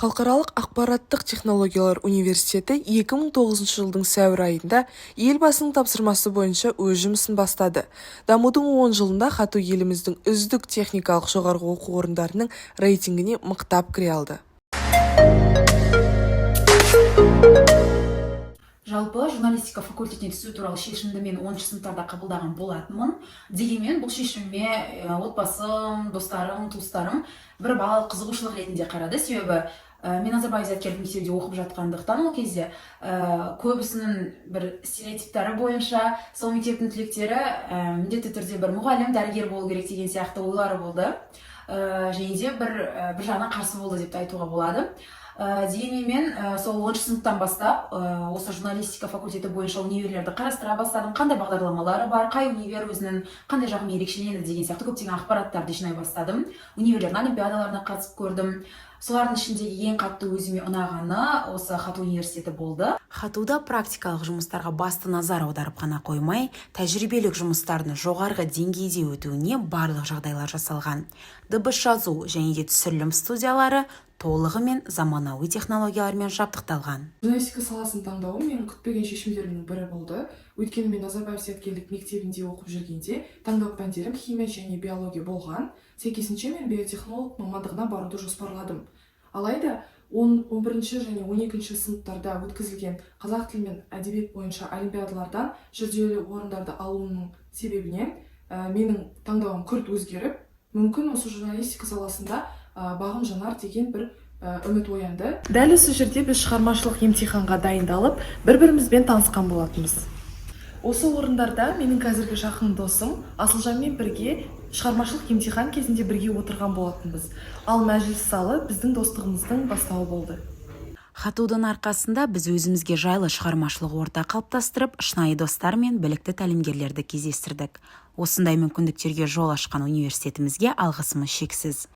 Халықаралық ақпараттық технологиялар университеті 2009 жылдың сәуір айында елбасының тапсырмасы бойынша өз жұмысын бастады. Дамудың 10 жылында Хату еліміздің үздік техникалық жоғарғы оқу орындарының рейтингіне мықтап кіре алды. Жалпы журналистика факультетіне түсу туралы шешімді мен 10 сыныптарда қабылдаған болатынмын. Дегенмен бұл шешіміме отбасым, достарым, туыстарым бір балалық қызығушылық ретінде қарады. Себебі мен Назарбаев зияткерлік мектебінде оқып жатқандықтан ол кезде көбісінің бір стереотиптері бойынша сол мектептің түлектері міндетті түрде бір мұғалім, дәрігер болу керек деген сияқты ойлары болды. Және де бір жағынан қарсы болды деп айтуға болады. Дегенмен мен сол 10 сыныптан бастап осы журналистика факультеті бойынша универлерді қарастыра бастадым. Қандай бағдарламалары бар, қай универ өзінің қандай жағымен ерекшеленеді деген сияқты көптеген ақпараттарды жинай бастадым. Универдің олимпиадаларына қатысып көрдім. Солардың ішіндегі ең қатты өзіме ұнағаны осы Хату университеті болды. Хатуда практикалық жұмыстарға басты назар аударып қана қоймай, тәжірибелік жұмыстардың жоғарғы деңгейде өтуіне барлық жағдайлар жасалған. Дыбыс жазу және де түсірілім студиялары толығымен заманауи технологиялармен жабдықталған. Журналистика саласын таңдауым менің күтпеген шешімдерімнің бірі болды. Өйткені мен Назарбаев зияткерлік мектебінде оқып жүргенде таңдау пәндерім химия және биология болған. Сәйкесінше мен биотехнолог мамандығына баруды жоспарладым. Алайда 11 және 12 сыныптарда өткізілген қазақ тілі мен әдебиет бойынша олимпиадалардан жүлделі орындарды алуымның себебінен менің таңдауым күрт өзгеріп, мүмкін осы журналистика саласында бағым жанар деген бір үміт оянды. Дәл осы жерде біз шығармашылық емтиханға дайындалып, бір-бірімізбен танысқан болатынбыз. Осы орындарда менің қазіргі жақын досым Асылжанмен бірге шығармашылық емтихан кезінде бірге отырған болатынбыз. Ал мәжіліс залы біздің достығымыздың бастауы болды. Хатудың арқасында біз өзімізге жайлы шығармашылық орта қалыптастырып, шынайы достар мен білікті тәлімгерлерді кездестірдік. Осындай мүмкіндіктерге жол ашқан университетімізге алғысымыз шексіз.